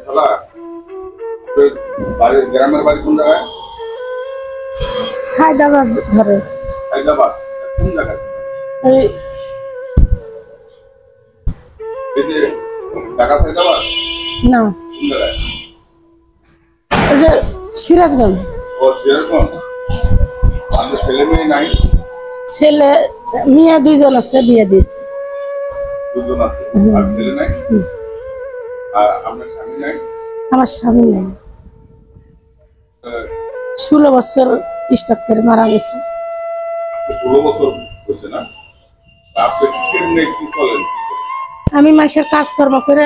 শালা বাড়ি গ্রামের বাড়ি কোন জায়গায়? সায়দাবাদ ধরে হায়দ্রাবাদ। কোন জায়গায়? ওই এই যে ঢাকা হায়দ্রাবাদ না কোন জায়গায়? ওই যে সিরাজগঞ্জ। ও সিরাজগঞ্জ। আমাদের ছেলে মেয়ে নাই? ছেলে মেয়ে দুইজন আছে, বিয়ে দিয়েছে। দুজন আছে। আর ছেলে নাই? আর আপনার স্বামী নাই? আমার স্বামী নেই, 16 বছর স্টক করে মারা গেছে। 16 বছর হয়েছে না? আপনি কেমনে কি করেন? আমি মাসের কাজকর্ম করে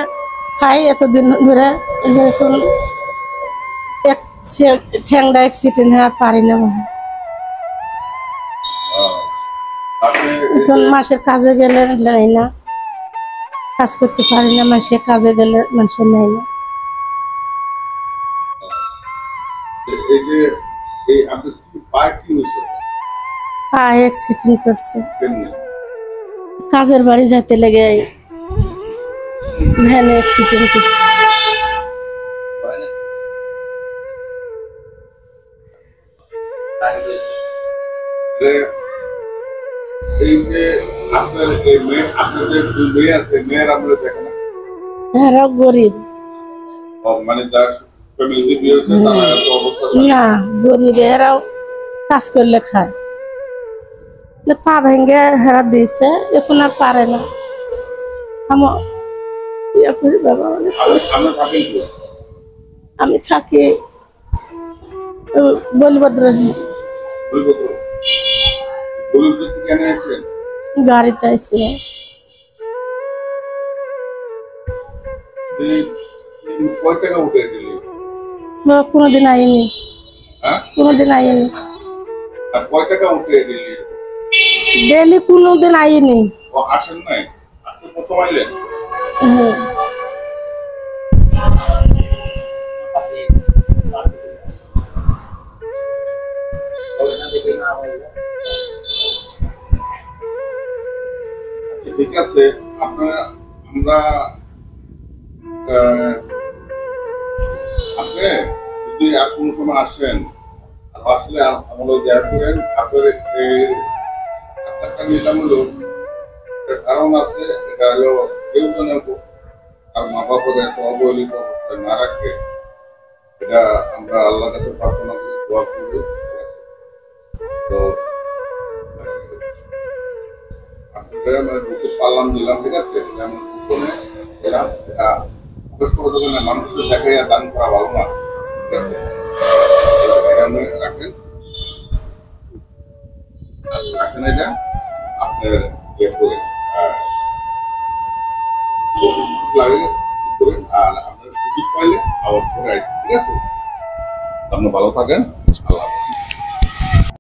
খাই এতদিন ধরে। এই যে এখন ঠ্যাংটা অ্যাক্সিডেন্ট হয়ে পারি না। আপনি এখন মাসের কাজে গেলে নেয় না, কাজ করতে পারি না। মাসের কাজে গেলে মানুষের নেয় না। এই যে এই আপনি কি পায় কি হয়েছে? পায়ে অ্যাক্সিডেন্ট করছে, কেমনে? কাজের বাড়ি যাইতে লেগে ভ্যানে অ্যাক্সিডেন্ট করছে। এই যে আপনার এই মেয়ে, আপনাদের দুই মেয়ে আছে, মেয়ের আমরা দেখেন না? এরাও গরিব মানে যার ফ্যামিলিতে বিয়ে হয়েছে তারা এত অবস্থা না, গরিব এরাও কাজ করলে খায়। পা ভেঙে হেরা দিয়েছে, এখন আর পারে না। আমার ইয়ে করি বাবা, অনেক কষ্ট। আমরা থাকেন তো আমি থাকি বলভদ্র বলবো বলবো কেন আছেন? গাড়িতে আইসি। কয় টাকা উঠে দিলি? কোনোদিন আইনি, হ্যাঁ? কোনোদিন আইনি, আর কয় টাকা উঠে দিলি? ডেলি কোনোদিন আইনি। ও আসেন নাই? আজকে প্রথম আইলেন? হ্যাঁ। আচ্ছা, ঠিক আছে। আপনারা আমরা আপনি যদি আর কোনো সময় আসেন আর আসলে আমাদের দেখা করেন, আপনার একটা নিলাম হলো কারণ আছে। এটা হলো কেউ যেন আর মা বাবার এত অবহেলিত অবস্থায় না রাখে, এটা আমরা আল্লাহর কাছে প্রার্থনা করি, দোয়া করব। তো আপনাদের মানে বুকে পাল্লাম দিলাম, ঠিক আছে? যেমন উপরে এরা এটা মুখোশ করে দেবেন না, মানুষের দেখে দান করা ভালো না, ঠিক আছে? এটা আপনি রাখেন, রাখেন এটা আপনার ইয়ে করে লাগে করেন। আর আপনার সুযোগ পাইলে আবার ফেরাই, ঠিক আছে? আপনি ভালো থাকেন।